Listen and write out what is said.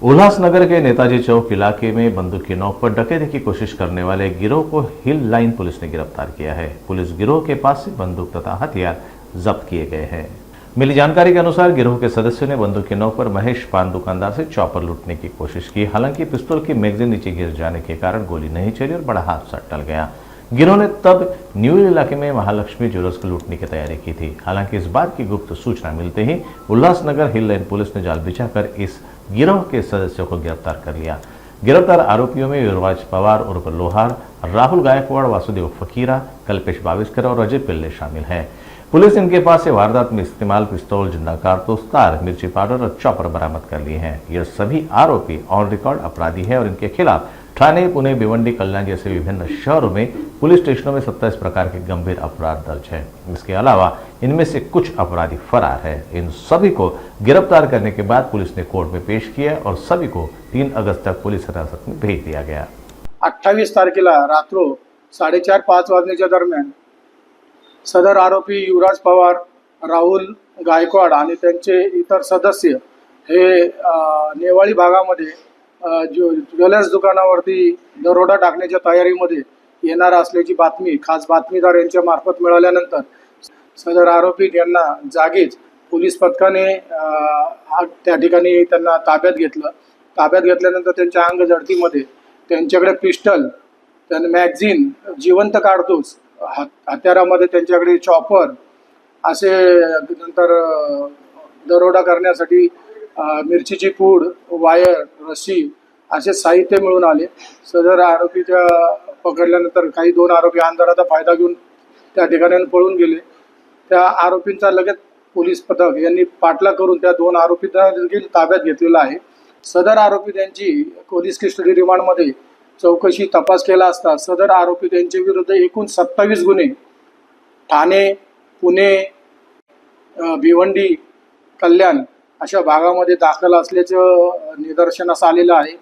उल्लासनगर के नेताजी चौक इलाके में बंदूक की नोक पर डकैती की कोशिश करने वाले गिरोह को हिल लाइन पुलिस ने गिरफ्तार किया है। पुलिस गिरोह के पास से बंदूक तथा हथियार जब्त किए गए हैं। मिली जानकारी के अनुसार गिरोह के सदस्यों ने बंदूक की नोक पर महेश पान दुकानदार से चॉपर लूटने की कोशिश की। हालांकि पिस्तौल की मैगजीन नीचे गिर जाने के कारण गोली नहीं चली और बड़ा हादसा टल गया। गिरोह ने तब न्यू इलाके में महालक्ष्मी ज्वेलर्स को लूटने की तैयारी की थी। हालांकि इस बात की गुप्त सूचना मिलते ही उल्लासनगर हिल लाइन पुलिस ने जाल बिछाकर इस गिरोह के सदस्यों को गिरफ्तार कर लिया। गिरफ्तार आरोपियों में युवराज पवार उर्फ लोहार, राहुल गायकवाड़, वासुदेव फकीरा, कल्पेश बाविस्कर और अजय पिल्ले शामिल हैं। पुलिस इनके पास से वारदात में इस्तेमाल पिस्तौल, जिंदा कारतूस, तार, मिर्ची पाउडर और चॉपर बरामद कर लिए हैं। ये सभी आरोपी ऑन रिकॉर्ड अपराधी हैं और इनके खिलाफ ठाणे, पुणे, भिवंडी, कल्याण जैसे विभिन्न शहरों में पुलिस स्टेशनों में 27 प्रकार के गंभीर अपराध दर्ज है। इसके अलावा इनमें से कुछ अपराधी फरार है। इन सभी को गिरफ्तार करने के बाद पुलिस ने कोर्ट में पेश किया और सभी को 3 अगस्त तक पुलिस हिरासत में भेज दिया गया। 28 तारखेला रात्र 4:30-5 वाजण्याच्या दरम्यान सदर आरोपी युवराज पवार, राहुल गायकवाड आणि त्यांचे इतर सदस्य हे नेवाळी भागामध्ये ज्वेलर्स दुकानावरती दरोडा टाकण्याच्या तयारीमध्ये येणार असल्याची बातमी खास बातमीदार यांच्या मार्फत मिळाल्यानंतर सदर आरोपी यांना जागीच पोलीस पथकाने त्या ठिकाणी त्यांना ताब्यात घेतलं। ताब्यात घेतल्यानंतर त्यांच्या अंग जडतीमध्ये त्यांच्याकडे पिस्टल, त्यांना मॅगझीन, जिवंत कारतूस, हत्यारामध्ये त्यांच्याकडे चॉपर असे, नंतर दरोडा करण्यासाठी मिरचीची पूड, वायर, रस्सी असे साहित्य मिळून आले। सदर आरोपीच्या पकडल्यानंतर काही 2 आरोपी अंधाराचा फायदा घेऊन त्या ठिकाणी पळून गेले। त्या आरोपींचा लगेच पोलीस पथक यांनी पाठलाग करून त्या 2 आरोपींना देखील ताब्यात घेतलेला आहे। सदर आरोपी त्यांची पोलीस कस्टडी रिमांडमध्ये चौकशी तपास केला असता सदर आरोपी त्यांच्या विरुद्ध एकूण 27 गुन्हे ठाणे, पुणे, भिवंडी, कल्याण अशा भागामध्ये दाखल असल्याचं निदर्शनास आलेलं आहे।